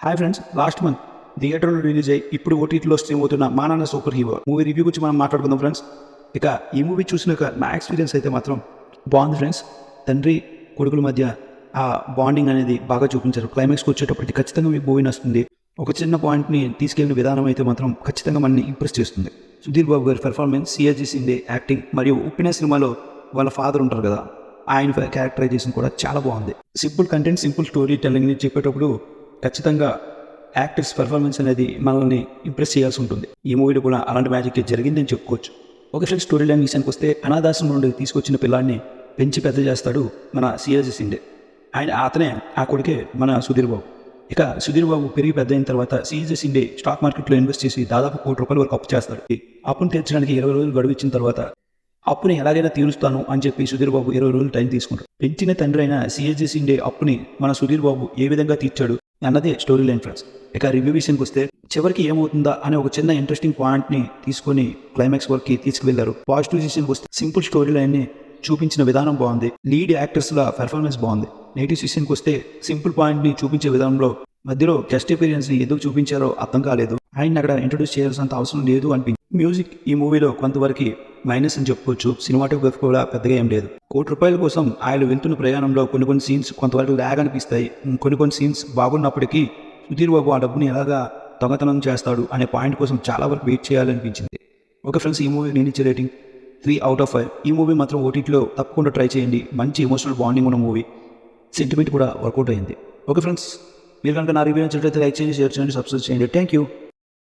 Hi friends, last month థియేటర్లో release అయ్యి ఇప్పుడు ఓటీటీలో స్ట్రీమ్ అవుతున్న మా నాన్న సూపర్ హీరో మూవీ రివ్యూ గురించి మనం మాట్లాడుకుందాం ఫ్రెండ్స్. ఇక ఈ మూవీ చూసినాక నా ఎక్స్పీరియన్స్ అయితే మాత్రం బాగుంది ఫ్రెండ్స్. తండ్రి కొడుకుల మధ్య ఆ బాండింగ్ అనేది బాగా చూపించారు. క్లైమాక్స్కి వచ్చేటప్పటికి ఖచ్చితంగా మీ మూవీ నచ్చుతుంది. ఒక చిన్న పాయింట్ని తీసుకెళ్లిన విధానం అయితే మాత్రం ఖచ్చితంగా మనని ఇంప్రెస్ చేస్తుంది. సుధీర్ బాబు గారి పెర్ఫార్మెన్స్, సిఆర్జీ సిండే యాక్టింగ్ మరియు ఉప్పిన సినిమాలో వాళ్ళ ఫాదర్ ఉంటారు కదా, ఆయన క్యారెక్టరైజేషన్ కూడా చాలా బాగుంది. సింపుల్ కంటెంట్, సింపుల్ స్టోరీ టెల్లింగ్ని చెప్పేటప్పుడు ఖచ్చితంగా యాక్టర్స్ పెర్ఫార్మెన్స్ అనేది మనల్ని ఇంప్రెస్ చేయాల్సి ఉంటుంది. ఈ మూవీలో కూడా అలాంటి మ్యాజిక్ జరిగిందని చెప్పుకోవచ్చు. ఒక ఫ్రెండ్ స్టోరీ లైన్ విషయానికి వస్తే, అనాథాశ్రమం నుండి తీసుకొచ్చిన పిల్లాడిని పెంచి పెద్ద చేస్తాడు మన సిఆర్జీ సిండే. అతనే ఆ కొడుకే మన సుధీర్ బాబు. ఇక సుధీర్ బాబు పెరిగి పెద్ద అయిన తర్వాత సిఆర్జీ సిండే స్టాక్ మార్కెట్లో ఇన్వెస్ట్ చేసి దాదాపు ₹1 కోటి వరకు అప్పు చేస్తాడు. అప్పును తీర్చడానికి 20 రోజులు గడువు ఇచ్చిన తర్వాత అప్పుని ఎలాగైనా తీరుస్తాను అని చెప్పి సుధీర్ బాబు 20 రోజులు టైం తీసుకుంటాడు. పెంచిన తండ్రి అయిన సిఆర్జీ సిండే అప్పుని మన సుధీర్ బాబు ఏ విధంగా తీర్చాడు అన్నదే స్టోరీ లైన్ ఫ్రెండ్స్. ఇక రివ్యూ విషయానికి వస్తే, చివరికి ఏమవుతుందా అనే ఒక చిన్న ఇంట్రెస్టింగ్ పాయింట్ని తీసుకొని క్లైమాక్స్ వరకు తీసుకువెళ్లారు. పాజిటివ్ విషయానికి వస్తే, సింపుల్ స్టోరీ లైన్ని చూపించిన విధానం బాగుంది. లీడ్ యాక్టర్స్ల పెర్ఫార్మెన్స్ బాగుంది. నెగిటివ్స్ విషయానికి వస్తే, సింపుల్ పాయింట్ని చూపించే విధానంలో మధ్యలో గెస్ట్ అపీరియన్స్ని ఎందుకు చూపించారో అర్థం కాలేదు. ఆయన అక్కడ ఇంట్రొడ్యూస్ చేయాల్సినంత అవసరం లేదు అనిపించింది. మ్యూజిక్ ఈ మూవీలో కొంతవరకు మైనస్ అని చెప్పుకోవచ్చు. సినిమాటోగ్రఫీ కూడా పెద్దగా ఏం లేదు. ₹1 కోటి కోసం ఆయన వెళ్తున్న ప్రయాణంలో కొన్ని సీన్స్ కొంతవరకు ల్యాగ్ అనిపిస్తాయి. కొన్ని సీన్స్ బాగున్నప్పటికీ సుధీర్ బాబు ఆ డబ్బుని ఎలాగా దొంగతనం చేస్తాడు అనే పాయింట్ కోసం చాలా వరకు వెయిట్ చేయాలనిపించింది. ఓకే ఫ్రెండ్స్, ఈ మూవీ నేను ఇచ్చే రేటింగ్ 3/5. ఈ మూవీ మాత్రం ఓటీటీలో తప్పకుండా ట్రై చేయండి. మంచి ఎమోషనల్ బాండింగ్ ఉన్న మూవీ. సెంటిమెంట్ కూడా వర్కౌట్ అయింది. ఓకే ఫ్రెండ్స్, మీరు కనుక నా రివ్యూ నచ్చినట్లయితే లైక్ చేయండి, షేర్ చేయండి, సబ్స్క్రైబ్ చేయండి. Thank you.